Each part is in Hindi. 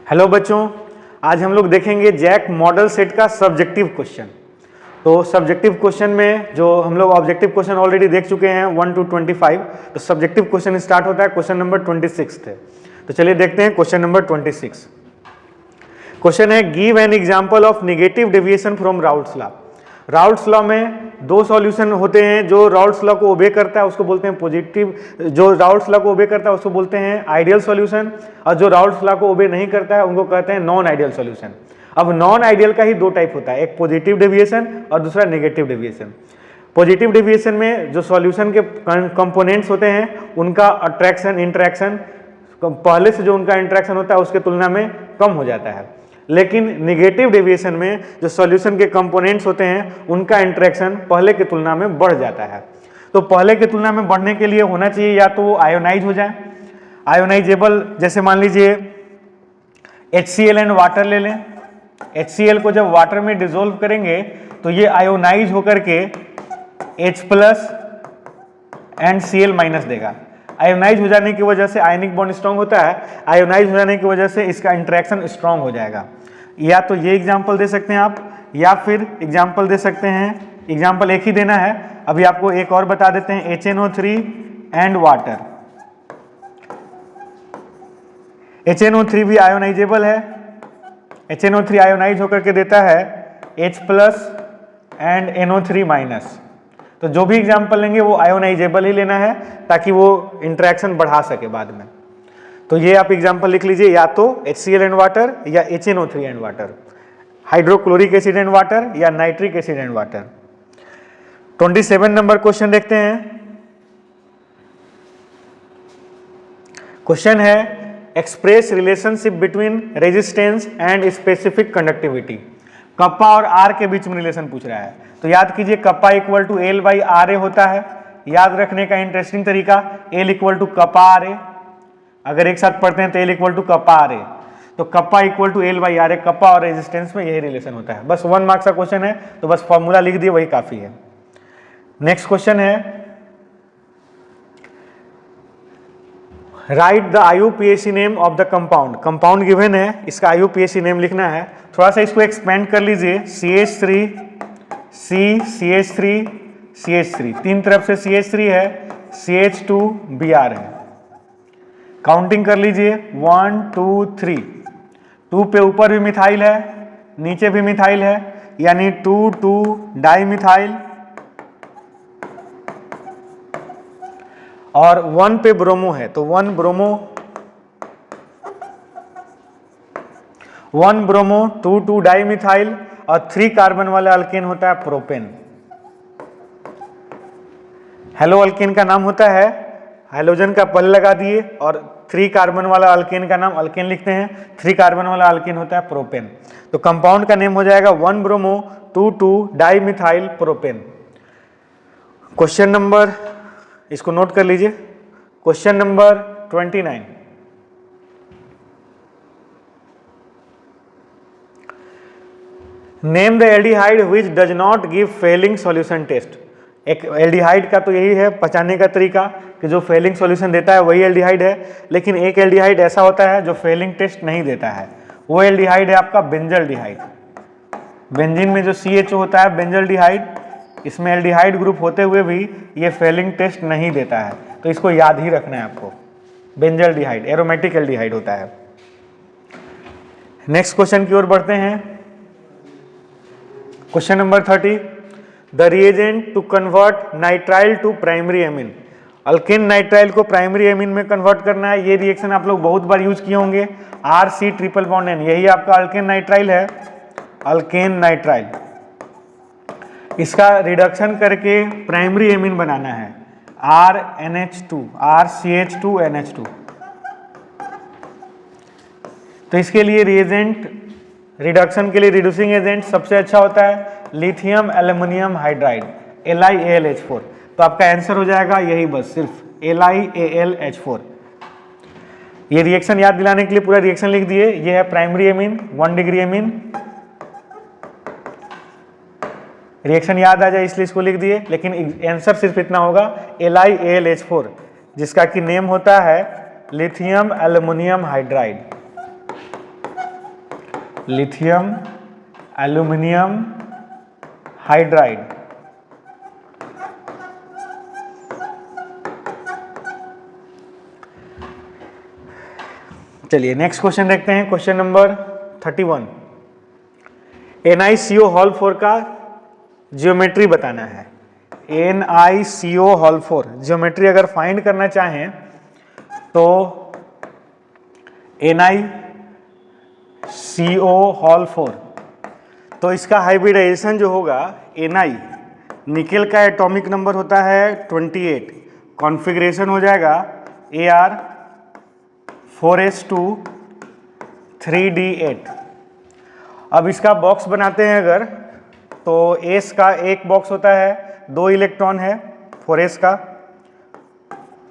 हेलो बच्चों, आज हम लोग देखेंगे जैक मॉडल सेट का सब्जेक्टिव क्वेश्चन। तो सब्जेक्टिव क्वेश्चन में जो हम लोग ऑब्जेक्टिव क्वेश्चन ऑलरेडी देख चुके हैं 1 to 25, तो सब्जेक्टिव क्वेश्चन स्टार्ट होता है क्वेश्चन नंबर 26 थे। तो चलिए देखते हैं क्वेश्चन नंबर 26। क्वेश्चन है give an example of negative deviation from Raoult's law. Raoult's law में दो सॉल्यूशन होते हैं। जो राउल्ट्स लॉ को ओबे करता है उसको बोलते हैं पॉजिटिव, जो राउल्ट्स लॉ को ओबे करता है उसको बोलते हैं आइडियल सॉल्यूशन, और जो राउल्ट्स लॉ को ओबे नहीं करता है उनको कहते हैं नॉन आइडियल सॉल्यूशन। अब नॉन आइडियल का ही दो टाइप होता है, एक पॉजिटिव डेविएशन और दूसरा नेगेटिव डेविएशन। पॉजिटिव डेविएशन में जो सॉल्यूशन के कंपोनेंट्स होते हैं उनका अट्रैक्शन इंटरेक्शन पहले से जो उनका इंटरेक्शन होता है उसके तुलना में कम हो जाता है। लेकिन निगेटिव डेविएशन में जो सॉल्यूशन के कंपोनेंट्स होते हैं उनका इंटरेक्शन पहले की तुलना में बढ़ जाता है। तो पहले की तुलना में बढ़ने के लिए होना चाहिए या तो वो आयोनाइज हो जाए, आयोनाइजेबल, जैसे मान लीजिए HCl एंड वाटर ले लें। HCl को जब वाटर में डिसोल्व करेंगे तो ये आयोनाइज होकर के H+ एंड Cl- देगा। आयोनाइज हो जाने की वजह से आयनिक बॉन्ड स्ट्रांग होता है, आयोनाइज हो जाने की वजह से इसका इंटरेक्शन स्ट्रांग हो जाएगा। या तो ये एग्जांपल दे सकते हैं आप, या फिर एग्जांपल दे सकते हैं, एग्जांपल एक ही देना है। अभी आपको एक और बता देते हैं, HNO3 एंड वाटर। HNO3 भी आयोनाइजेबल है। HNO3 आयोनाइज होकर के देता है H+ एंड NO3-। तो जो भी एग्जाम्पल लेंगे वो आयोनाइजेबल ही लेना है ताकि वो इंटरेक्शन बढ़ा सके बाद में। तो ये आप एग्जाम्पल लिख लीजिए, या तो HCl एंड वाटर या HNO3 and water, hydrochloric acid and water या nitric acid and water. 27 number question देखते हैं। क्वेश्चन है express relationship between resistance and specific conductivity. Kappa और आर के बीच में रिलेशन पूछ रहा है। तो याद कीजिए कप्पा इक्वल टू L/RA होता है। याद रखने का इंटरेस्टिंग तरीका, L equal to kappa RA, अगर एक साथ पढ़ते हैं तो L equal to kappa RA, तो kappa equal to L/RA, kappa और रेजिस्टेंस में यही रिलेशन होता है। बस 1 मार्क्स का क्वेश्चन है तो बस फॉर्मूला लिख दिए, वही काफी है। नेक्स्ट क्वेश्चन है right the IUPAC name of the compound. Compound given है, इसका IUPAC नेम लिखना है। थोड़ा सा इसको एक्सपेंड कर लीजिए, CH3 C CH3 CH3, तीन तरफ से CH3 है, CH2 Br है। काउंटिंग कर लीजिए 1 2 3, 2 पे ऊपर भी मिथाइल है, नीचे भी मिथाइल है, यानी 2 डाई मिथाइल, और 1 पे ब्रोमो है तो 1 ब्रोमो 2 डाई मिथाइल, और 3 कार्बन वाला अल्केन होता है प्रोपेन। हेलो अल्केन का नाम होता है, हाइड्रोजन का पल लगा दिए और 3 कार्बन वाला अल्केन का नाम अल्केन लिखते हैं, 3 कार्बन वाला अल्केन होता है प्रोपेन। तो कंपाउंड का नेम हो जाएगा 1 bromo 2 dimethyl propane. Question number, इसको नोट कर लीजिए, question number 29। Name the aldehyde which does not give Fehling solution test. एक एल्डिहाइड का तो यही है पहचानने का तरीका कि जो फेलिंग सॉल्यूशन देता है वही एल्डिहाइड है, लेकिन एक एल्डिहाइड ऐसा होता है जो फेलिंग टेस्ट नहीं देता है। वो एल्डिहाइड है आपका बेंजल्डिहाइड। बेंजीन में जो CHO होता है बेंजल्डिहाइड, इसमें एल्डिहाइड ग्रुप होते हुए भी ये फेलिंग टेस्ट नहीं देता है, तो इसको याद ही रखना है आपको। बेंजल्डिहाइड एरोमेटिक एल्डिहाइड होता है। नेक्स्ट क्वेश्चन की ओर बढ़ते हैं। Question number 30, the reagent to convert nitrile to primary amine. Alkane nitrile को प्राइमरी एमीन में कन्वर्ट करना है। ये रिएक्शन आप लोग बहुत बार यूज किए होंगे, RC≡N, यही आपका अल्केन नाइट्राइल है, अल्केन नाइट्राइल। इसका रिडक्शन करके प्राइमरी एमीन बनाना है, RNH2, RCH2NH2। तो इसके लिए रिएजेंट, रिडक्शन के लिए रिड्यूसिंग एजेंट सबसे अच्छा होता है लिथियम एल्युमिनियम हाइड्राइड, LiAlH4। तो आपका आंसर हो जाएगा यही, बस सिर्फ LiAlH4। ये रिएक्शन याद दिलाने के लिए पूरा रिएक्शन लिख दिए। ये है primary amine, 1 degree amine. Reaction याद आ जाए इसलिए इसको लिख दिए, लेकिन आंसर सिर्फ इतना होगा LiAlH4, जिसका कि नेम होता है lithium aluminium hydride. Lithium aluminium hydride. चलिए नेक्स्ट क्वेश्चन देखते हैं, क्वेश्चन नंबर 31। NiCO हॉल 4 का ज्योमेट्री बताना है। NiCO हॉल 4 ज्योमेट्री अगर फाइंड करना चाहें तो NiCO हॉल 4, तो इसका हाइब्रिडाइजेशन जो होगा Ni, निकेल का एटॉमिक नंबर होता है 28, कॉन्फ़िगरेशन हो जाएगा Ar 4s2 3d8। अब इसका बॉक्स बनाते हैं अगर, तो S का एक बॉक्स होता है, 2 इलेक्ट्रॉन है 4s का,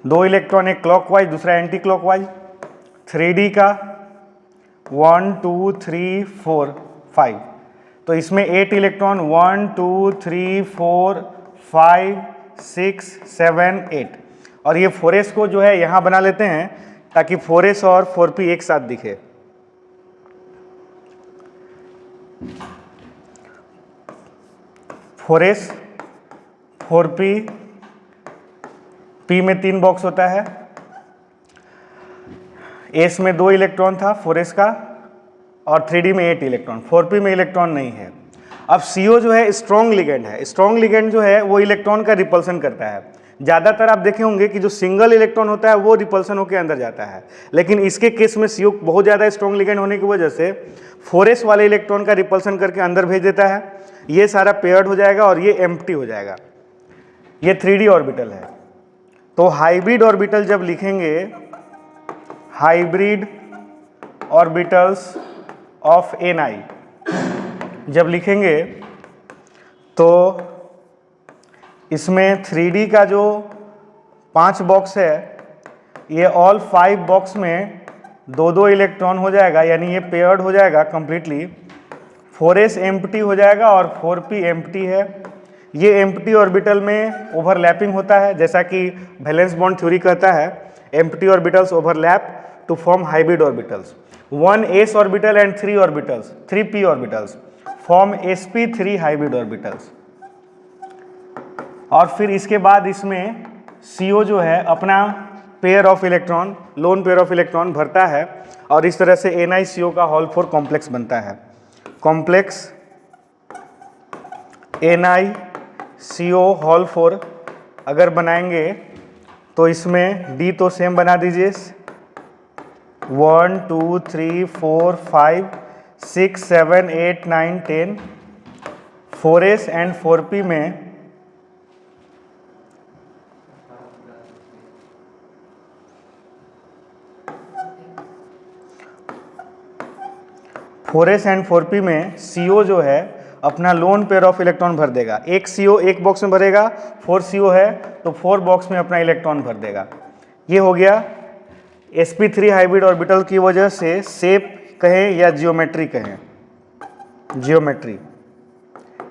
2 इलेक्ट्रॉन एक क्लॉकवाइज दूसरा एंटी क्लॉकवाइज। 3d का 1 2 3 4 5, तो इसमें 8 इलेक्ट्रॉन 1 2 3 4 5 6 7 8, और ये 4s को जो है यहाँ बना लेते हैं ताकि 4s और 4p एक साथ दिखे। फोर एस 4p, p में 3 बॉक्स होता है, s में 2 इलेक्ट्रॉन था 4s का, और 3d में 8 इलेक्ट्रॉन, 4p में इलेक्ट्रॉन नहीं है। अब CO जो है स्ट्रॉन्ग लिगेंड है, स्ट्रॉन्ग लिगेंड जो है वो इलेक्ट्रॉन का रिपल्सन करता है। ज़्यादातर आप देखे होंगे कि जो सिंगल इलेक्ट्रॉन होता है वो रिपल्सन होकर अंदर जाता है, लेकिन इसके केस में CO बहुत ज़्यादा स्ट्रॉन्ग लिगेंड होने की वजह से 4s वाले इलेक्ट्रॉन का रिपल्सन करके अंदर भेज देता है। ये सारा पेयर्ड हो जाएगा और ये एम्प्टी हो जाएगा। ये 3d ऑर्बिटल है। तो हाइब्रिड ऑर्बिटल जब लिखेंगे, हाइब्रिड ऑर्बिटल्स ऑफ Ni जब लिखेंगे तो इसमें 3d का जो 5 बॉक्स है, ये ऑल 5 बॉक्स में 2-2 इलेक्ट्रॉन हो जाएगा, यानी ये पेयर्ड हो जाएगा कंप्लीटली। 4s एम्प्टी हो जाएगा और 4p एम्प्टी है। ये एम्प्टी ऑर्बिटल में ओवरलैपिंग होता है, जैसा कि वैलेंस बॉन्ड थ्योरी कहता है, empty orbitals overlap to form hybrid orbitals. 1s orbital and 3 orbitals, 3p orbitals form sp3 hybrid orbitals. और फिर इसके बाद इसमें CO जो है अपना pair of electron, lone pair of electron भरता है, और इस तरह से NiCO का हॉल 4 कॉम्प्लेक्स बनता है। कॉम्प्लेक्स NiCO हॉल 4 अगर बनाएंगे तो इसमें D तो सेम बना दीजिए, 1 2 3 4 5 6 7 8 9 10। 4s एंड 4p में 4s एंड 4p में CO जो है अपना लोन पेयर ऑफ इलेक्ट्रॉन भर देगा। एक CO एक बॉक्स में भरेगा, 4 CO है तो 4 बॉक्स में अपना इलेक्ट्रॉन भर देगा। ये हो गया sp3 हाइब्रिड ऑर्बिटल की वजह से शेप कहें या जियोमेट्री कहें, जियोमेट्री,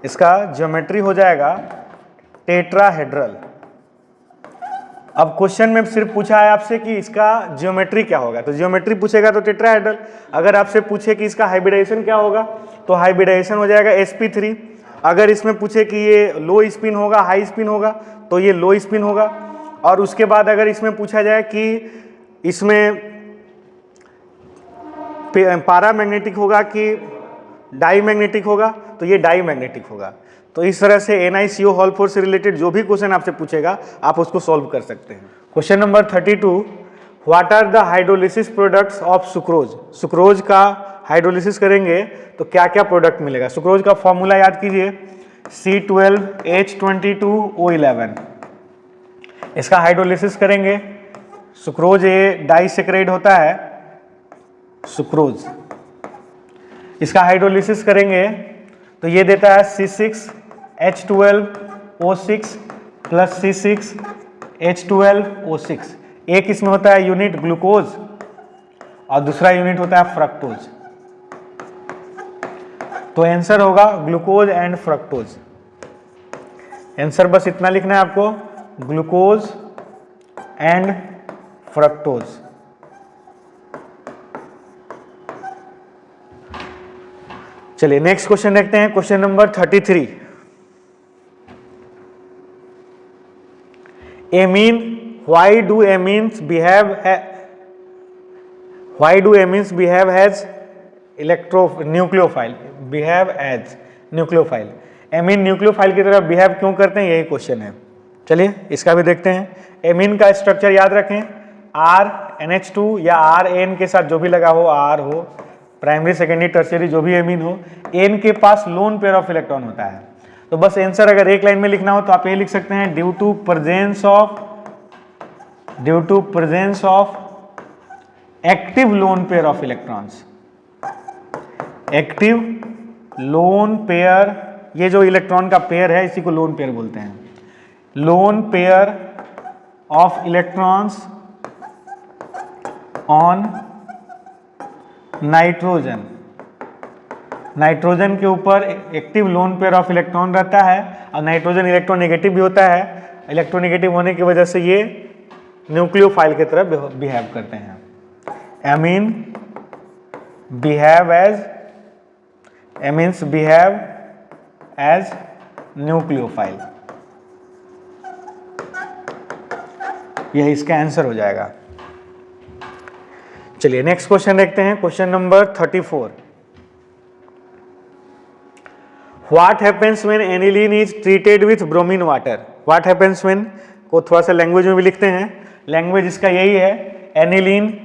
इसका जियोमेट्री हो जाएगा टेट्राहेड्रल। अब क्वेश्चन में सिर्फ पूछा है आपसे कि इसका जियोमेट्री क्या होगा, तो जियोमेट्री पूछेगा तो टेट्राहेड्रल। अगर आपसे पूछे कि इसका हाइब्रिडाइजेशन क्या होगा, तो हाइब्रिडाइजेशन हो जाएगा sp3। अगर इसमें पूछे कि ये लो स्पिन होगा हाई स्पिन होगा, तो ये लो स्पिन होगा। और उसके बाद अगर इसमें पूछा जाए कि इसमें पैरामैग्नेटिक होगा कि डाईमैग्नेटिक होगा, तो ये डाईमैग्नेटिक होगा। तो इस तरह से NiCO हॉल 4 से रिलेटेड जो भी क्वेश्चन आपसे पूछेगा आप उसको सॉल्व कर सकते हैं। Question number 32, what are the hydrolysis products of sucrose. Sucrose का हाइड्रोलिसिस करेंगे तो क्या क्या प्रोडक्ट मिलेगा। सुक्रोज का फॉर्मूला याद कीजिए, C12H22O11। इसका हाइड्रोलिसिस करेंगे, सुक्रोज ये डाइसेक्राइड होता है सुक्रोज, इसका हाइड्रोलिसिस करेंगे तो ये देता है C6H12O6 प्लस C6H12O6। एक इसमें होता है यूनिट ग्लूकोज और दूसरा यूनिट होता है फ्रक्टोज। तो आंसर होगा ग्लूकोज एंड फ्रक्टोज। आंसर बस इतना लिखना है आपको, ग्लूकोज एंड फ्रक्टोज। चलिए नेक्स्ट क्वेश्चन देखते हैं, question number 33। Amine, why do amines behave as nucleophile, behave as nucleophile. Amine nucleophile की तरह बिहेव क्यों करते हैं, यही क्वेश्चन है। चलिए इसका भी देखते हैं। एमीन का स्ट्रक्चर याद रखें, RNH2 या RN के साथ जो भी लगा हो, R हो, प्राइमरी सेकेंडरी टर्शियरी जो भी एमीन हो, N के पास लोन पेयर ऑफ इलेक्ट्रॉन होता है। तो बस आंसर अगर एक लाइन में लिखना हो तो आप ये लिख सकते हैं, due to presence of active lone pair of electrons. Active lone pair, ये जो इलेक्ट्रॉन का पेयर है इसी को लोन पेयर बोलते हैं। Loan pair of electrons on nitrogen. Nitrogen के ऊपर active lone pair of electron रहता है और नाइट्रोजन इलेक्ट्रोनेगेटिव भी होता है। इलेक्ट्रोनेगेटिव होने की वजह से ये न्यूक्लियोफाइल की तरह बिहेव करते हैं। एमीन बिहेव एज न्यूक्लियोफाइल, यह इसका आंसर हो जाएगा। चलिए नेक्स्ट क्वेश्चन देखते हैं, question number 34। What happens when aniline is treated with bromine water. What happens when को थोड़ा सा लैंग्वेज में भी लिखते हैं, लैंग्वेज इसका यही है, aniline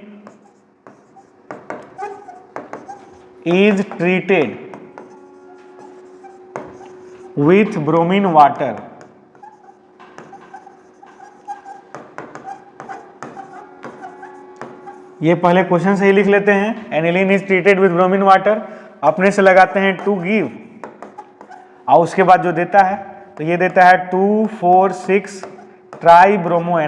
is treated with bromine water. ये पहले क्वेश्चन से ही लिख लेते हैं, aniline is treated with bromine water, अपने से लगाते हैं टू गिव, और उसके बाद जो देता है तो ये देता है 2,4,6 ट्राइब्रोमो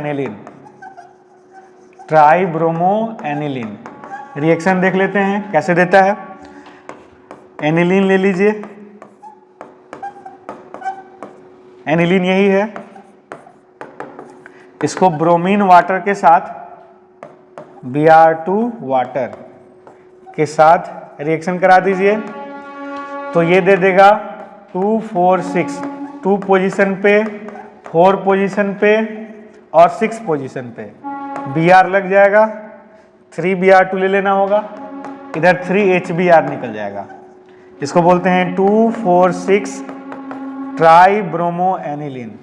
एनिलीन। रिएक्शन देख लेते हैं कैसे देता है। एनिलीन ले लीजिए, एनिलीन यही है, इसको ब्रोमीन वाटर के साथ Br2 वाटर के साथ रिएक्शन करा दीजिए, तो ये दे देगा 2,4,6, 2 पोजीशन पे, 4 पोजीशन पे और 6 पोजीशन पे Br लग जाएगा, 3Br2 ले लेना होगा, इधर 3HBr निकल जाएगा। इसको बोलते हैं 2,4,6 ट्राइब्रोमो एनिलीन।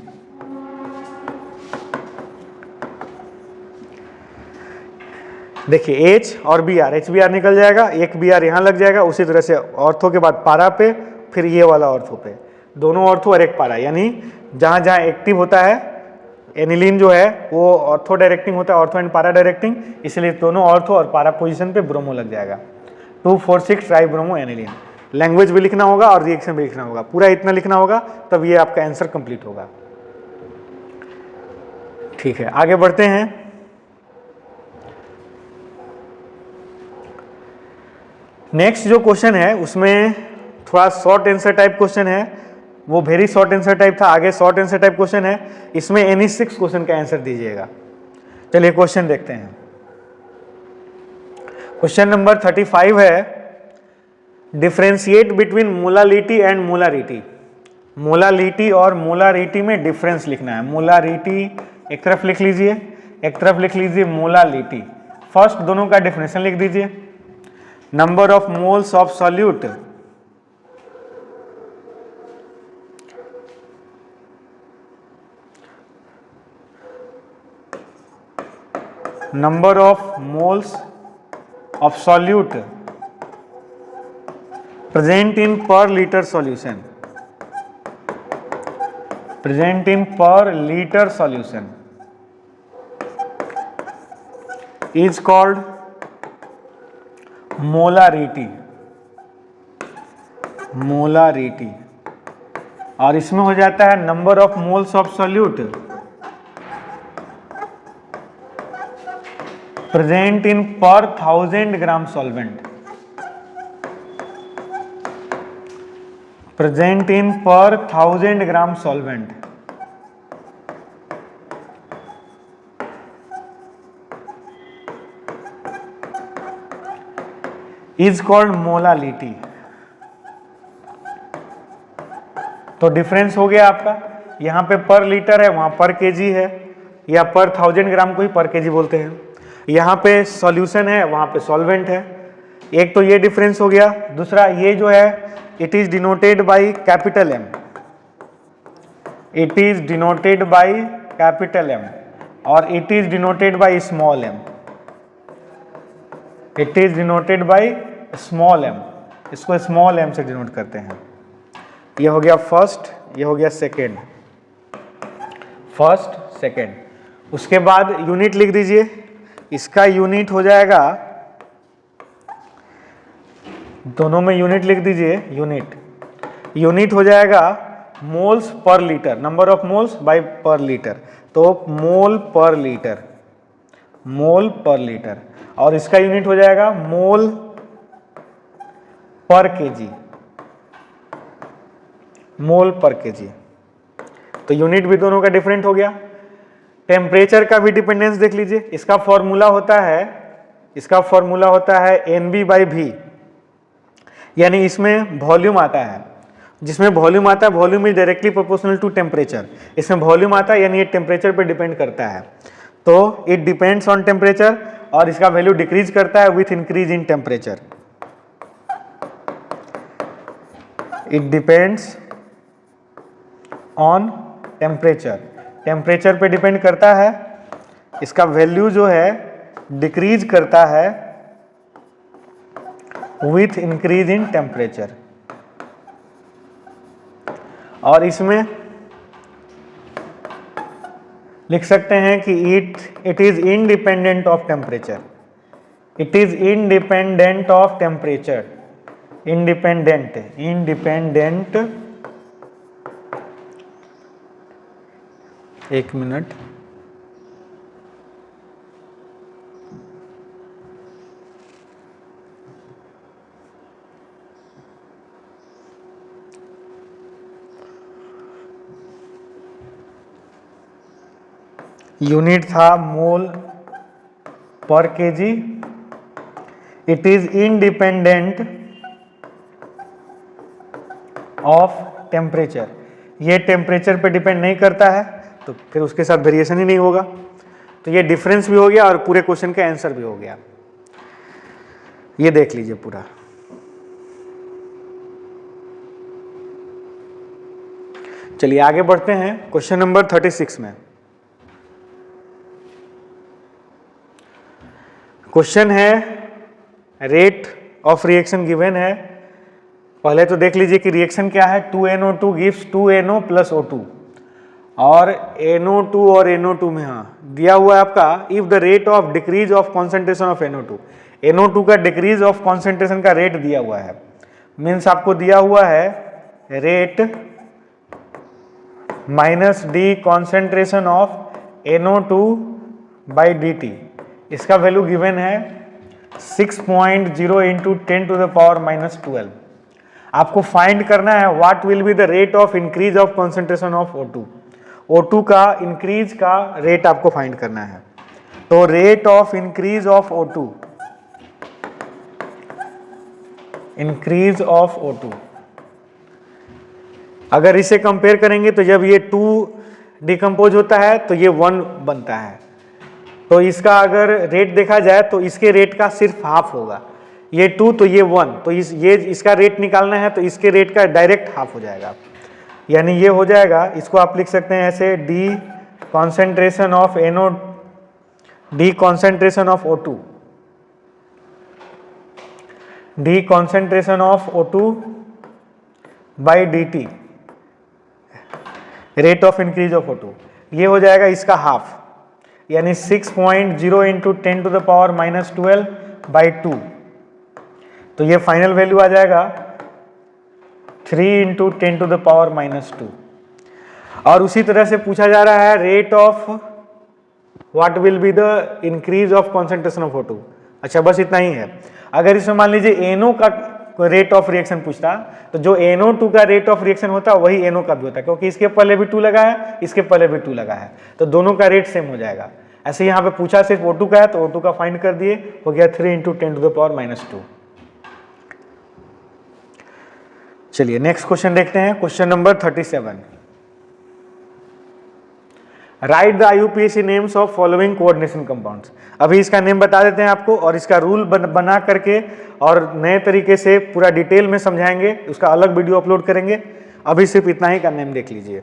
देखिए H और Br, HBr निकल जाएगा, एक Br यहाँ लग जाएगा, उसी तरह से ऑर्थो के बाद पारा पे, फिर ये वाला ऑर्थो पे, दोनों ऑर्थो और एक पारा, यानी जहाँ जहाँ एक्टिव होता है एनिलीन जो है वो ऑर्थो डायरेक्टिंग होता है, ऑर्थो एंड पारा डायरेक्टिंग, इसलिए दोनों ऑर्थो और पारा पोजीशन पे ब्रोमो लग जाएगा। 2,4,6 ट्राइब्रोमो एनिलीन। लैंग्वेज भी लिखना होगा और रिएक्शन भी लिखना होगा, पूरा इतना लिखना होगा तब ये आपका आंसर कंप्लीट होगा। ठीक है, आगे बढ़ते हैं। नेक्स्ट जो क्वेश्चन है उसमें थोड़ा शॉर्ट आंसर टाइप क्वेश्चन है, वो वेरी शॉर्ट आंसर टाइप था, आगे शॉर्ट आंसर टाइप क्वेश्चन है, इसमें एनी 6 क्वेश्चन का आंसर दीजिएगा। चलिए क्वेश्चन देखते हैं। क्वेश्चन नंबर 35 है, differentiate between molality and molarity. Molality और मोलारिटी में डिफरेंस लिखना है। मोलारिटी एक तरफ लिख लीजिए, एक तरफ लिख लीजिए मोलालिटी। फर्स्ट दोनों का डिफिनेशन लिख दीजिए। Number of moles of solute, number of moles of solute present in per liter solution, present in per liter solution is called molarity, molarity। और इसमें हो जाता है number of moles of solute present in पर 1000 ग्राम सॉल्वेंट, प्रेजेंट इन पर 1000 ग्राम सॉल्वेंट इज कॉल्ड मोलालिटी। तो डिफरेंस हो गया आपका, यहाँ पे पर लीटर है, वहाँ पर केजी है, या पर 1000 ग्राम को ही पर केजी बोलते हैं। यहाँ पे सॉल्यूशन है, वहाँ पे सॉल्वेंट है। एक तो ये डिफरेंस हो गया। दूसरा ये जो है it is denoted by capital M, it is denoted by capital M और it is denoted by small m, it is denoted by small m, इसको स्मॉल एम से डिनोट करते हैं। ये हो गया फर्स्ट, ये हो गया सेकेंड, फर्स्ट सेकेंड। उसके बाद यूनिट लिख दीजिए, इसका यूनिट हो जाएगा, दोनों में यूनिट लिख दीजिए, यूनिट हो जाएगा moles per litre, number of moles bye पर लीटर, तो मोल पर लीटर, मोल पर लीटर। और इसका यूनिट हो जाएगा मोल पर केजी, मोल पर केजी। तो यूनिट भी दोनों का डिफरेंट हो गया। टेम्परेचर का भी डिपेंडेंस देख लीजिए, इसका फॉर्मूला होता है NB बाई भी, यानी इसमें वॉल्यूम आता है, जिसमें वॉल्यूम आता है, volume is directly proportional to temperature, इसमें वॉल्यूम आता है यानी ये टेम्परेचर पे डिपेंड करता है। तो इट डिपेंड्स ऑन टेम्परेचर और इसका वैल्यू डिक्रीज करता है with increase in temperature, it depends on temperature, temperature पे डिपेंड करता है, इसका वैल्यू जो है डिक्रीज करता है विथ इंक्रीज इन टेम्परेचर। और इसमें लिख सकते हैं कि it is independent of temperature, it is independent of temperature, independent, एक मिनट, यूनिट था मोल पर KG, it is independent of temperature, ये टेम्परेचर पे डिपेंड नहीं करता है तो फिर उसके साथ वेरिएशन ही नहीं होगा। तो ये डिफरेंस भी हो गया और पूरे क्वेश्चन का आंसर भी हो गया। ये देख लीजिए पूरा। चलिए आगे बढ़ते हैं क्वेश्चन नंबर 36 में। क्वेश्चन है रेट ऑफ रिएक्शन गिवन है। पहले तो देख लीजिए कि रिएक्शन क्या है, 2NO2 gives 2NO plus O2 और NO2 और NO2 में हाँ दिया हुआ है आपका if the rate of decrease of concentration of NO2, NO2 का डिक्रीज ऑफ कॉन्सेंट्रेशन का रेट दिया हुआ है, मीन्स आपको दिया हुआ है rate minus D concentration of NO2 by dt, इसका वैल्यू गिवन है 6.0 into 10 to the power minus 12। आपको फाइंड करना है what will be the rate of increase of concentration of O2, O2 का इंक्रीज का रेट आपको फाइंड करना है। तो rate of increase of O2, increase of O2, अगर इसे कंपेयर करेंगे तो जब ये 2 डिकम्पोज होता है तो ये 1 बनता है, तो इसका अगर रेट देखा जाए तो इसके रेट का सिर्फ हाफ होगा, ये 2 तो ये 1, तो इसका रेट निकालना है तो इसके रेट का डायरेक्ट हाफ हो जाएगा, यानी ये हो जाएगा, इसको आप लिख सकते हैं ऐसे D concentration of NO, D concentration of O2, D concentration of O2 by dt, rate of increase of O2, ये हो जाएगा इसका हाफ, यानी 6.0 into 10 to the power minus 12 by 2, तो ये फाइनल वैल्यू आ जाएगा 3 into 10 to the power minus 2। और उसी तरह से पूछा जा रहा है rate of what will be the increase of concentration of O2। अच्छा बस इतना ही है। अगर इसमें मान लीजिए NO का रेट ऑफ रिएक्शन पूछता तो जो NO2 का रेट ऑफ रिएक्शन होता है वही NO का भी होता है, क्योंकि इसके पहले भी 2 लगा है, इसके पहले भी 2 लगा है, तो दोनों का रेट सेम हो जाएगा। ऐसे यहाँ पे पूछा सिर्फ O2 का है तो O2 का फाइंड कर दिए, हो गया 3 into 10 to the power minus 2। चलिए नेक्स्ट क्वेश्चन देखते हैं, question number 37। Write the IUPAC names of following coordination compounds. अभी इसका नेम बता देते हैं आपको और इसका रूल बना करके और नए तरीके से पूरा डिटेल में समझाएंगे, उसका अलग वीडियो अपलोड करेंगे। अभी सिर्फ इतना ही का नेम देख लीजिए।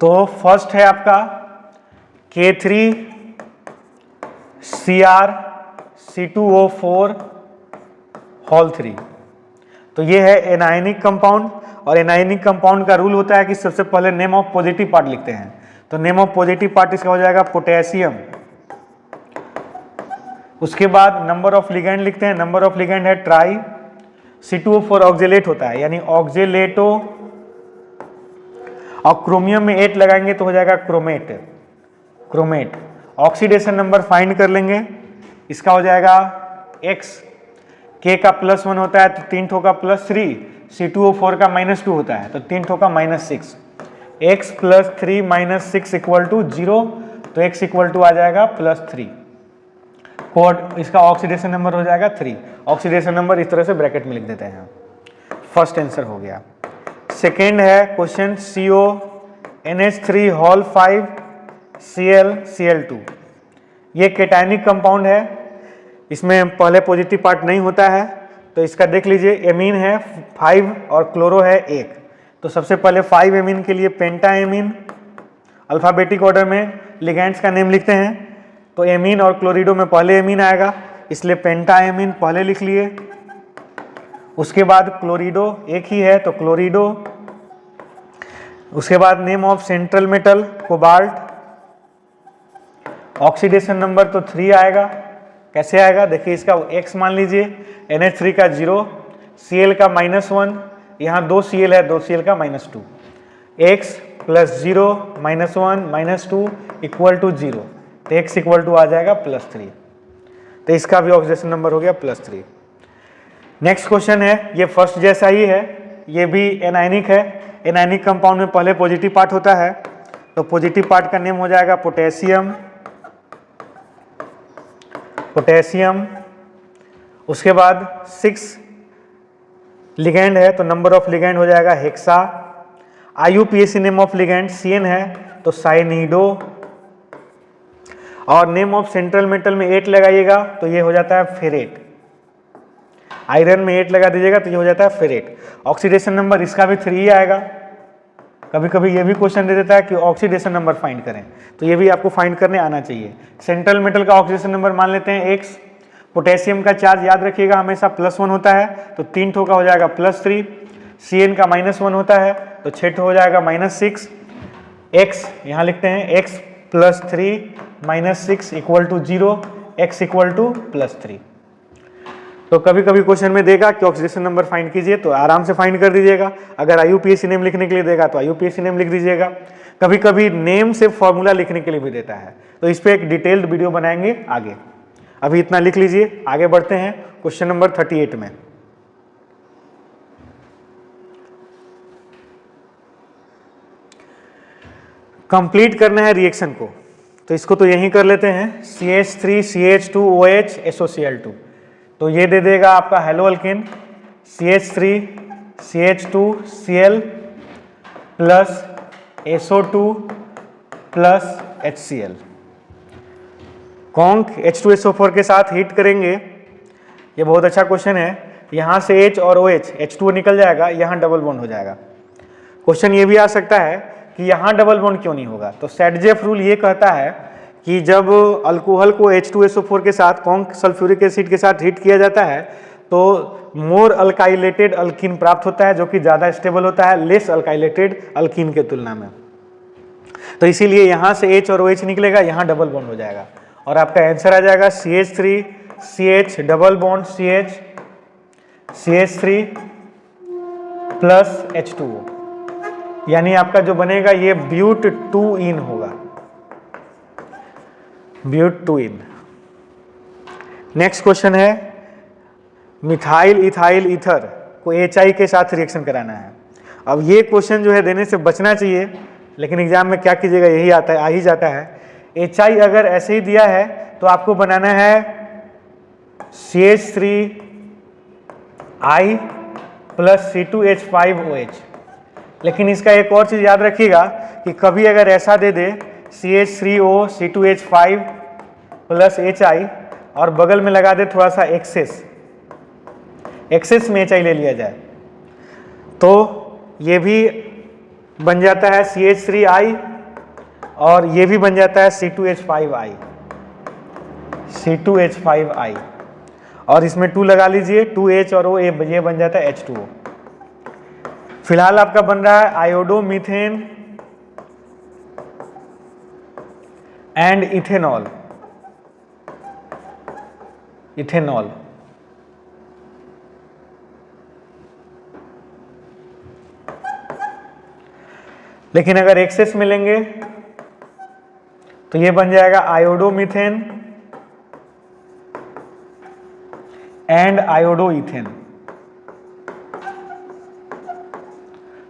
तो फर्स्ट है आपका K3CrC2O4 होल 3। तो ये है एनायनिक कंपाउंड और एनायनिक कंपाउंड का रूल होता है कि सबसे पहले नेम ऑफ पॉजिटिव पार्ट लिखते हैं। तो नेम ऑफ पॉजिटिव पार्ट इसका हो जाएगा पोटेशियम। उसके बाद नंबर ऑफ लिगेंड लिखते हैं, नंबर ऑफ लिगेंड है ट्राई। C2O4 ऑक्जेलेट होता है यानी ऑक्जेलेटो, और क्रोमियम में 8 लगाएंगे तो हो जाएगा chromate. Chromate oxidation number find कर लेंगे, इसका हो जाएगा X। K का +1 होता है तो 3 ठो का +3, C2O4 का -2 होता है तो 3 ठो का -6। X + 3 - 6 = 0, तो X = आ जाएगा +3। कोड इसका ऑक्सीडेशन नंबर हो जाएगा 3। ऑक्सीडेशन नंबर इस तरह से ब्रैकेट में लिख देते हैं। फर्स्ट आंसर हो गया। सेकेंड है क्वेश्चन CONH3 होल 5 ClCl2। ये कैटायनिक कंपाउंड है, इसमें पहले पॉजिटिव पार्ट नहीं होता है। तो इसका देख लीजिए, एमीन है 5 और क्लोरो है 1। तो सबसे पहले 5 एमीन के लिए पेंटा एमीन, अल्फाबेटिक ऑर्डर में लिगेंड्स का नेम लिखते हैं। तो एमीन और क्लोरिडो में पहले एमीन आएगा, इसलिए पेंटा एमीन पहले लिख लिए। उसके बाद क्लोरिडो एक ही है तो क्लोरिडो। उसके बाद name of central metal cobalt. Oxidation number तो 3 आएगा। कैसे आएगा देखिए, इसका X मान लीजिए, NH3 का 0, Cl का -1, यहाँ 2 Cl है, 2 Cl का -2। X + 0 - 1 - 2 = 0, तो X = आ जाएगा +3। तो इसका भी ऑक्सीडेशन नंबर हो गया +3। नेक्स्ट क्वेश्चन है, ये फर्स्ट जैसा ही है, ये भी एनायनिक है। एनायनिक कंपाउंड में पहले पॉजिटिव पार्ट होता है, तो पॉजिटिव पार्ट का नेम हो जाएगा पोटेशियम। पोटेशियम। उसके बाद 6 लिगेंड है तो नंबर ऑफ लिगेंड हो जाएगा hexa. IUPAC name of ligand CN है तो साइनिडो। और नेम ऑफ सेंट्रल मेटल में 8 लगाइएगा तो ये हो जाता है फेरेट। आयरन में 8 लगा दीजिएगा तो ये हो जाता है फेरेट। ऑक्सीडेशन नंबर इसका भी 3 आएगा। कभी कभी ये भी क्वेश्चन दे देता है कि ऑक्सीडेशन नंबर फाइंड करें, तो ये भी आपको फाइंड करने आना चाहिए। सेंट्रल मेटल का ऑक्सीडेशन नंबर मान लेते हैं X। पोटेशियम का चार्ज याद रखिएगा हमेशा +1 होता है, तो 3 ठो का हो जाएगा +3। CN का -1 होता है तो 6 ठो हो जाएगा -6। X यहाँ लिखते हैं X + 3 - 6 = 0, X = +3। तो कभी कभी क्वेश्चन में देगा कि ऑक्सीडेशन नंबर फाइंड कीजिए, तो आराम से फाइंड कर दीजिएगा। अगर IUPAC नेम लिखने के लिए देगा तो IUPAC नेम लिख दीजिएगा। कभी कभी नेम से फॉर्मूला लिखने के लिए भी देता है, तो इस पर एक डिटेल्ड वीडियो बनाएंगे आगे। अभी इतना लिख लीजिए, आगे बढ़ते हैं क्वेश्चन नंबर 38 में। कंप्लीट करना है रिएक्शन को, तो इसको तो यहीं कर लेते हैं। CH3 CH2OH SOCl2, तो ये दे देगा आपका hello alkane CH3 CH2Cl + SO2 + HCl। Conc H2SO4 के साथ हीट करेंगे। ये बहुत अच्छा क्वेश्चन है। यहाँ से H और OH H2O निकल जाएगा, यहाँ डबल बॉन्ड हो जाएगा। क्वेश्चन ये भी आ सकता है कि यहाँ डबल बॉन्ड क्यों नहीं होगा। तो सेटजेफ रूल ये कहता है कि जब अल्कोहल को H2SO4 के साथ कॉन्क सल्फ्यूरिक एसिड के साथ हीट किया जाता है तो मोर अल्काइलेटेड अल्कीन प्राप्त होता है, जो कि ज़्यादा स्टेबल होता है लेस अल्काइलेटेड अल्कीन के तुलना में। तो इसीलिए यहाँ से H और OH निकलेगा, यहाँ डबल बॉन्ड हो जाएगा और आपका आंसर आ जाएगा CH3 CH double bond CH CH3 + H2O, यानी आपका जो बनेगा ये ब्यूट-2-इन होगा, ब्यूट-2-इन। नेक्स्ट क्वेश्चन है, मिथाइल इथाइल ईथर को HI के साथ रिएक्शन कराना है। अब ये क्वेश्चन जो है देने से बचना चाहिए, लेकिन एग्जाम में क्या कीजिएगा यही आता है, आ ही जाता है। HI अगर ऐसे ही दिया है तो आपको बनाना है CH3I प्लस C2H5OH। लेकिन इसका एक और चीज़ याद रखिएगा कि कभी अगर ऐसा दे दे CH3O C2H5 प्लस HI और बगल में लगा दे थोड़ा सा एक्सेस में HI ले लिया जाए तो ये भी बन जाता है CH3I और ये भी बन जाता है C2H5I और इसमें 2 लगा लीजिए, 2H और O ये बन जाता है H2O। फिलहाल आपका बन रहा है आयोडोमीथेन एंड इथेनॉल। लेकिन अगर एक्सेस में लेंगे तो ये बन जाएगा आयोडोमीथेन एंड आयोडोइथेन।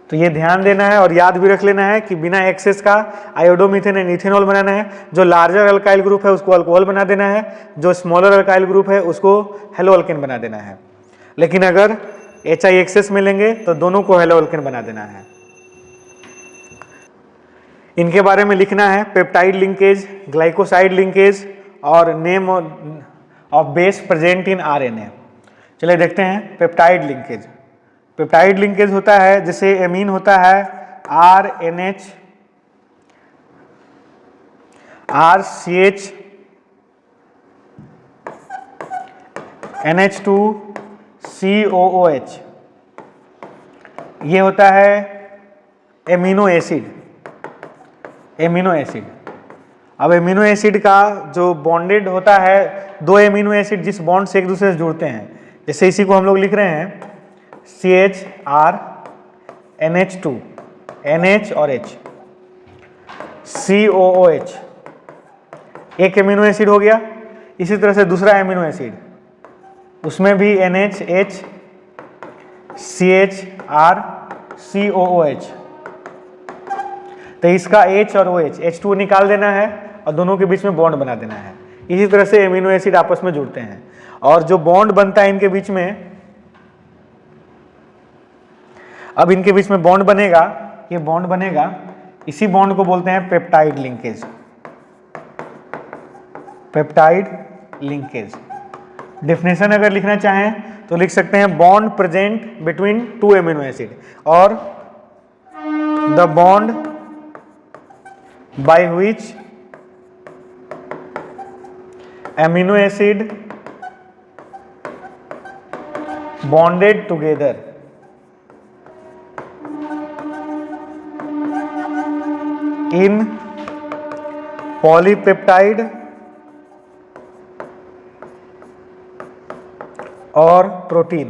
तो ये ध्यान देना है और याद भी रख लेना है कि बिना एक्सेस का आयोडोमीथेन एंड इथेनॉल बनाना है। जो लार्जर अल्काइल ग्रुप है उसको अल्कोहल बना देना है, जो स्मॉलर अल्काइल ग्रुप है उसको हेलो अल्केन बना देना है। लेकिन अगर HI एक्सेस में लेंगे तो दोनों को हेलो अल्केन बना देना है। इनके बारे में लिखना है पेप्टाइड लिंकेज, ग्लाइकोसाइड लिंकेज और name of base present in RNA। चलिए देखते हैं पेप्टाइड लिंकेज। पेप्टाइड लिंकेज होता है जैसे एमीन होता है RNH RCH NH2 COOH, ये होता है एमिनो एसिड। अब एमिनो एसिड का जो बॉन्डेड होता है, दो एमिनो एसिड जिस बॉन्ड से एक दूसरे से जुड़ते हैं, जैसे इसी को हम लोग लिख रहे हैं CHR NH2 NH और H COOH, एक एमिनो एसिड हो गया। इसी तरह से दूसरा एमिनो एसिड, उसमें भी NH H CHR COOH। तो इसका H और OH H2 निकाल देना है और दोनों के बीच में बॉन्ड बना देना है। इसी तरह से एमिनो एसिड आपस में जुड़ते हैं और जो बॉन्ड बनता है इनके बीच में, अब इनके बीच में बॉन्ड बनेगा, ये बॉन्ड बनेगा, इसी बॉन्ड को बोलते हैं peptide linkage. Peptide linkage definition अगर लिखना चाहें तो लिख सकते हैं bond present between two amino acid और the bond by which amino acid bonded together in polypeptide or protein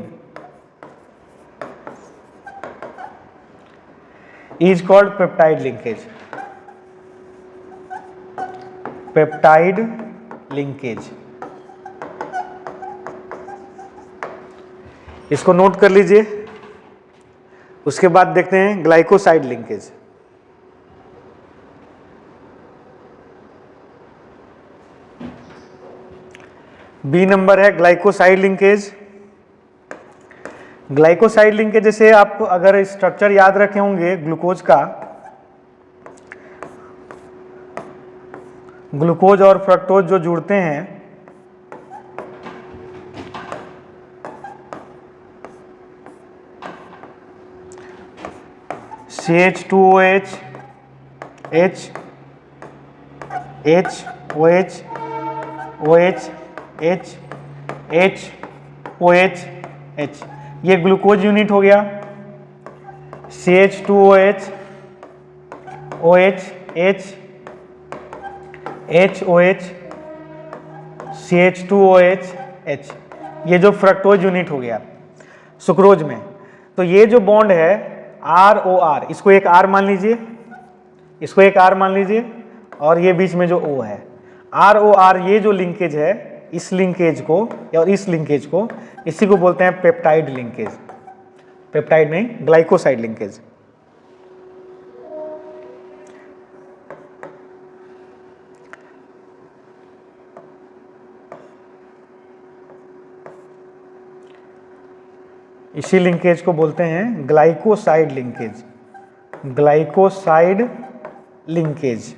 is called peptide linkage। Peptide linkage, इसको नोट कर लीजिए। उसके बाद देखते हैं ग्लाइकोसाइड लिंकेज। बी नंबर है ग्लाइकोसाइड लिंकेज। ग्लाइकोसाइड लिंकेज जैसे आप अगर स्ट्रक्चर याद रखे होंगे ग्लूकोज का, ग्लूकोज और फ्रक्टोज जो जुड़ते हैं CH2OH H OH OH H H OH H, ये ग्लूकोज यूनिट हो गया। CH2OH OH H HOH CH2OH H, ये जो फ्रक्टोज यूनिट हो गया सुक्रोज में। तो ये जो बॉन्ड है ROR, इसको एक R मान लीजिए, इसको एक R मान लीजिए और ये बीच में जो O है ROR, ये जो लिंकेज है इस लिंकेज को और इस लिंकेज को, इसी को बोलते हैं पेप्टाइड लिंकेज। पेप्टाइड नहीं, ग्लाइकोसाइड लिंकेज। इसी लिंकेज को बोलते हैं ग्लाइकोसाइड लिंकेज, ग्लाइकोसाइड लिंकेज।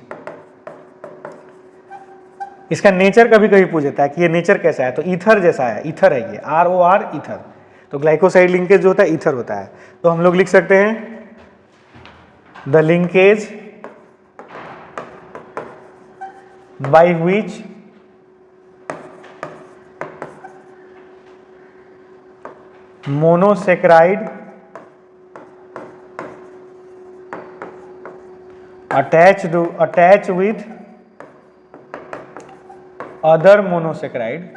इसका नेचर कभी कभी पूछ जाता है कि ये नेचर कैसा है, तो ईथर जैसा है, ईथर है ये, ROR ईथर। तो ग्लाइकोसाइड लिंकेज जो होता है ईथर होता है। तो हम लोग लिख सकते हैं the linkage by which monosaccharide attach with other monosaccharide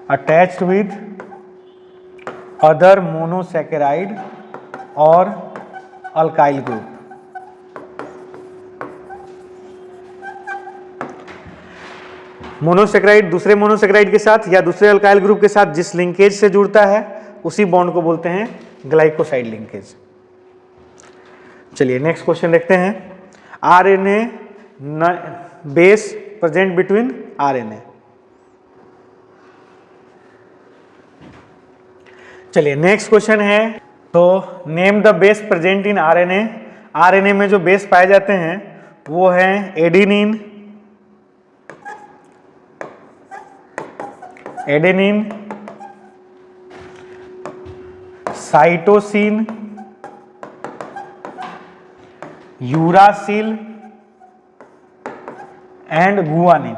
attached with other monosaccharide or alkyl group. Monosaccharide दूसरे मोनोसेकेराइड के साथ या दूसरे अल्काइल ग्रुप के साथ जिस लिंकेज से जुड़ता है उसी बॉन्ड को बोलते हैं ग्लाइकोसाइड लिंकेज। चलिए नेक्स्ट क्वेश्चन देखते हैं। RNA base present between RNA. चलिए नेक्स्ट क्वेश्चन है, तो name the base present in RNA. RNA में जो बेस पाए जाते हैं वो हैं adenine, cytosine, uracil and guanine.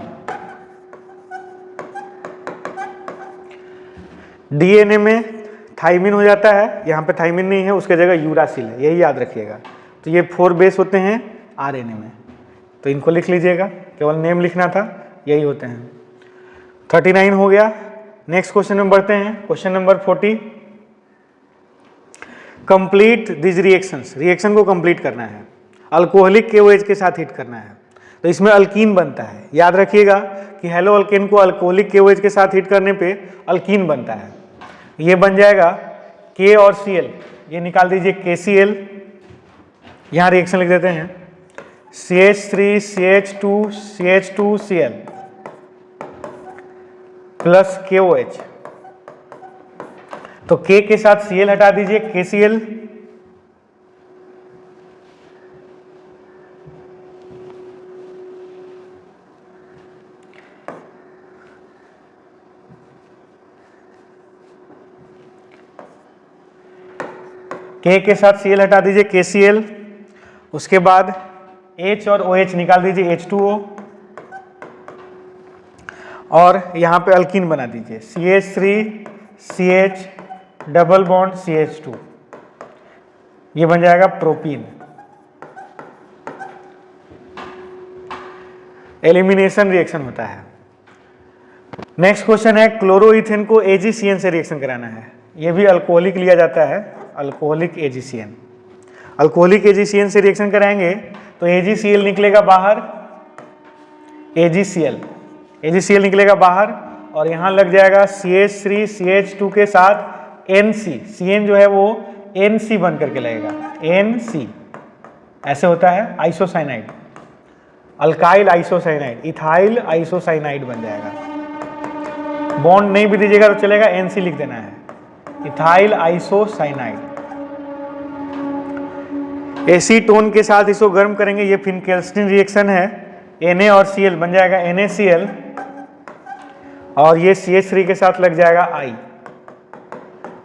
DNA में थाइमिन हो जाता है, यहाँ पे थाइमिन नहीं है, उसके जगह यूरासिल है, यही याद रखिएगा। तो ये 4 बेस होते हैं आरएनए में, तो इनको लिख लीजिएगा, केवल नेम लिखना था, यही होते हैं। 39 हो गया। नेक्स्ट क्वेश्चन में बढ़ते हैं, question number 40। Complete this reactions, reaction को कंप्लीट करना है, अल्कोहलिक KOH के साथ हिट करना है। तो इसमें अल्कीन बनता है, याद रखिएगा कि हेलो अल्केन को अल्कोहलिक KOH के साथ हिट करने पे अल्कीन बनता है। ये बन जाएगा K और Cl, ये निकाल दीजिए KCl, यहाँ रिएक्शन लिख देते हैं CH3 CH2 CH2Cl plus KOH। तो K के साथ Cl हटा दीजिए, KCl, K के साथ Cl हटा दीजिए, KCl। उसके बाद H और OH निकाल दीजिए, H2O, और यहाँ पे अल्कीन बना दीजिए CH3 CH double bond CH2, ये बन जाएगा प्रोपीन। एलिमिनेशन रिएक्शन होता है। नेक्स्ट क्वेश्चन है, क्लोरोइथेन को AgCN से रिएक्शन कराना है। ये भी अल्कोहलिक लिया जाता है, अल्कोहलिक AgCN। अल्कोहलिक AgCN से रिएक्शन कराएंगे तो AgCl निकलेगा बाहर, AgCl निकलेगा बाहर, और यहाँ लग जाएगा CH3 CH2 के साथ NC, CN जो है वो NC बन करके लगेगा, NC ऐसे होता है, isocyanide, alkyl isocyanide, ethyl isocyanide बन जाएगा। बॉन्ड नहीं भी दीजिएगा तो चलेगा, NC लिख देना है, इथाइल आइसोसाइनाइड। एसीटोन के साथ इसको गर्म करेंगे, ये फिनकेल्स्टीन रिएक्शन है, Na और Cl बन जाएगा NaCl, और ये CH3 के साथ लग जाएगा I।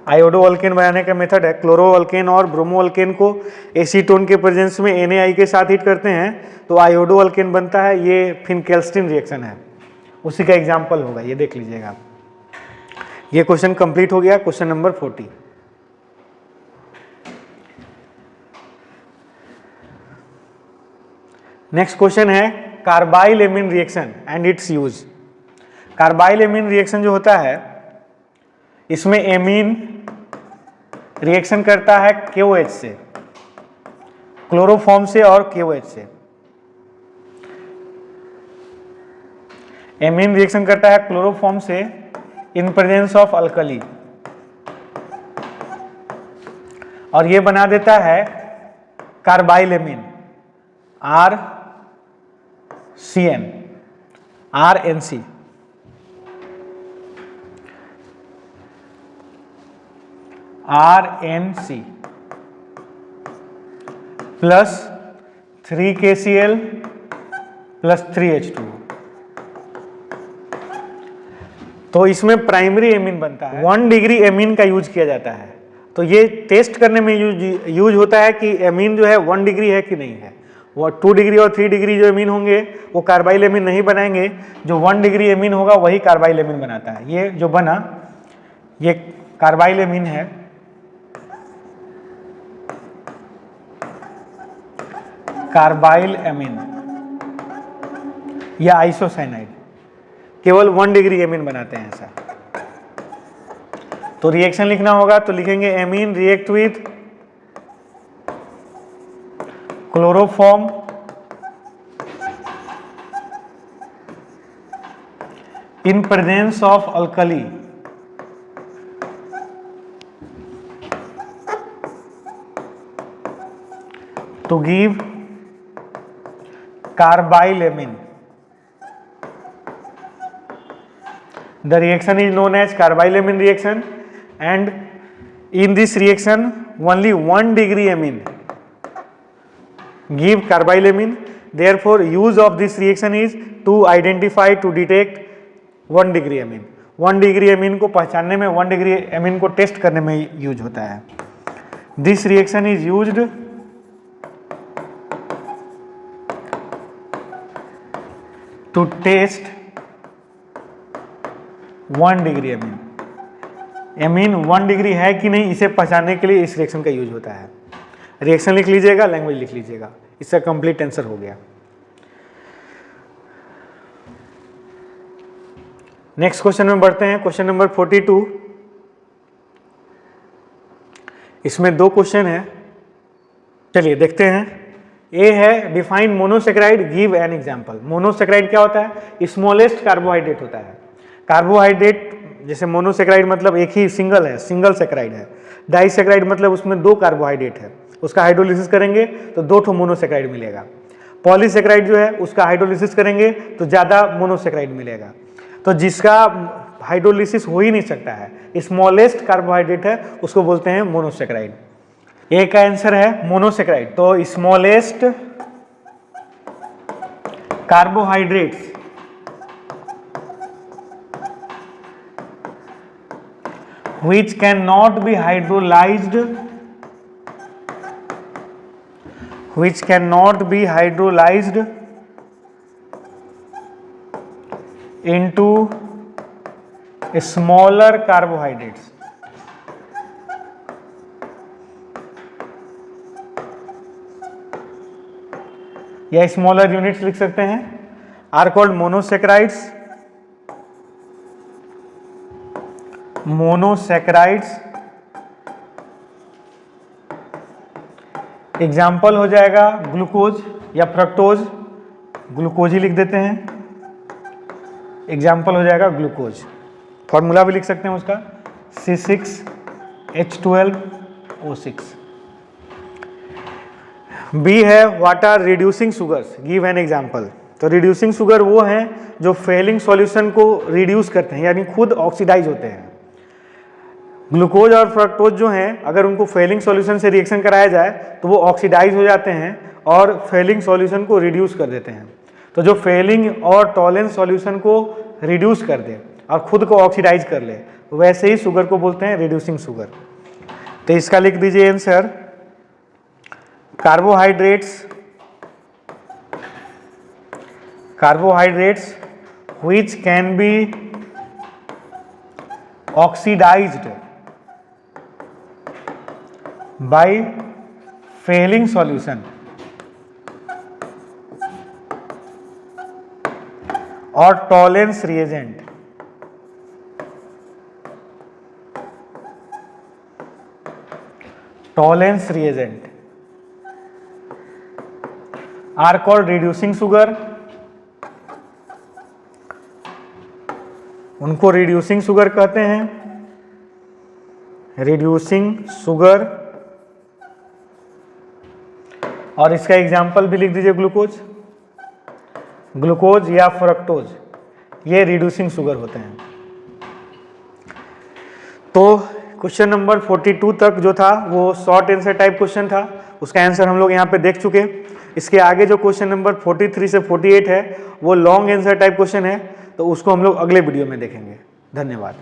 आयोडो अल्केन बनाने का मेथड है, क्लोरो अल्केन और ब्रोमो अल्केन को एसीटोन के प्रेजेंस में NaI के साथ हिट करते हैं तो आयोडो अल्केन बनता है, ये फिनकेल्स्टीन रिएक्शन है, उसी का एग्जाम्पल होगा, ये देख लीजिएगा। ये क्वेश्चन कंप्लीट हो गया, क्वेश्चन नंबर 40। नेक्स्ट क्वेश्चन है carbyl amine reaction and it's use. Carbyl amine reaction जो होता है, इसमें एमीन रिएक्शन करता है KOH से, क्लोरोफॉर्म से और KOH से। एमीन रिएक्शन करता है क्लोरोफॉर्म से इन प्रेजेंस ऑफ अल्कली, और ये बना देता है कार्बाइलेमिन RCN RNC। RNC plus 3KCl plus 3H2। तो इसमें प्राइमरी एमीन बनता है। 1 डिग्री एमीन का यूज किया जाता है। तो ये टेस्ट करने में यूज होता है कि एमीन जो है 1 डिग्री है कि नहीं है। वो 2 डिग्री और 3 डिग्री जो एमीन होंगे वो कार्बाइल एमीन नहीं बनाएंगे, जो 1 डिग्री एमीन होगा वही कार्बाइल एमीन बनाता है। ये जो बना ये कार्बाइल एमीन है, कार्बाइल एमीन या आइसोसाइनाइड, केवल 1 डिग्री एमीन बनाते हैं ऐसा। तो रिएक्शन लिखना होगा तो लिखेंगे amine react with chloroform in presence of alkali to give carbylamine. The reaction is known as carbylamine reaction, and in this reaction only 1 degree amine give carbylamine. Therefore use of this reaction is to identify, to detect 1 degree amine. 1 degree amine को पहचानने में, 1 degree amine को टेस्ट करने में यूज होता है। This reaction is used to test 1 degree amine. Amine 1 degree है कि नहीं इसे पहचानने के लिए इस रिएक्शन का यूज होता है। रिएक्शन लिख लीजिएगा, लैंग्वेज लिख लीजिएगा, इसका कंप्लीट आंसर हो गया। नेक्स्ट क्वेश्चन में बढ़ते हैं, क्वेश्चन नंबर 42। इसमें 2 क्वेश्चन है, चलिए देखते हैं। ए है define monosaccharide, give an example. Monosaccharide क्या होता है? स्मॉलेस्ट कार्बोहाइड्रेट होता है। कार्बोहाइड्रेट जैसे मोनोसेक्राइड मतलब एक ही सिंगल है, सिंगल सेक्राइड है। डाइसेक्राइड मतलब उसमें 2 कार्बोहाइड्रेट है, उसका हाइड्रोलिसिस करेंगे तो 2 ठो मोनोसेक्राइड मिलेगा। पॉलीसेक्राइड जो है उसका हाइड्रोलिसिस करेंगे तो ज़्यादा मोनोसेक्राइड मिलेगा। तो जिसका हाइड्रोलिसिस हो ही नहीं सकता है, स्मॉलेस्ट कार्बोहाइड्रेट है, उसको बोलते हैं मोनोसेक्राइड। ए का आंसर है मोनोसेक्राइड। तो smallest carbohydrates which cannot be hydrolyzed into smaller carbohydrates। या स्मॉलर यूनिट्स लिख सकते हैं, आर कॉल्ड मोनोसेक्राइड्स। एग्जाम्पल हो जाएगा ग्लूकोज या फ्रक्टोज, ग्लूकोज ही लिख देते हैं, एग्जाम्पल हो जाएगा ग्लूकोज। फॉर्मूला भी लिख सकते हैं उसका C6H12O6। बी है what are reducing sugars, give an example. तो रिड्यूसिंग शुगर वो हैं जो फेलिंग सॉल्यूशन को रिड्यूस करते हैं, यानी खुद ऑक्सीडाइज होते हैं। ग्लूकोज और फ्रक्टोज जो हैं अगर उनको फेलिंग सॉल्यूशन से रिएक्शन कराया जाए तो वो ऑक्सीडाइज हो जाते हैं और फेलिंग सॉल्यूशन को रिड्यूस कर देते हैं। तो जो फेलिंग और टॉलेंस सॉल्यूशन को रिड्यूस कर दे और खुद को ऑक्सीडाइज कर ले, वैसे ही शुगर को बोलते हैं रिड्यूसिंग शुगर। तो इसका लिख दीजिए answer, carbohydrates which can be oxidized by failing solution or tolerance reagent are called reducing sugar उनको रिड्यूसिंग शुगर कहते हैं, रिड्यूसिंग शुगर। और इसका एग्जाम्पल भी लिख दीजिए, ग्लूकोज, ग्लूकोज या फ्रक्टोज, ये रिड्यूसिंग शुगर होते हैं। तो क्वेश्चन नंबर 42 तक जो था वो शॉर्ट आंसर टाइप क्वेश्चन था, उसका आंसर हम लोग यहाँ पे देख चुके। इसके आगे जो क्वेश्चन नंबर 43 से 48 है वो लॉन्ग आंसर टाइप क्वेश्चन है, तो उसको हम लोग अगले वीडियो में देखेंगे। धन्यवाद।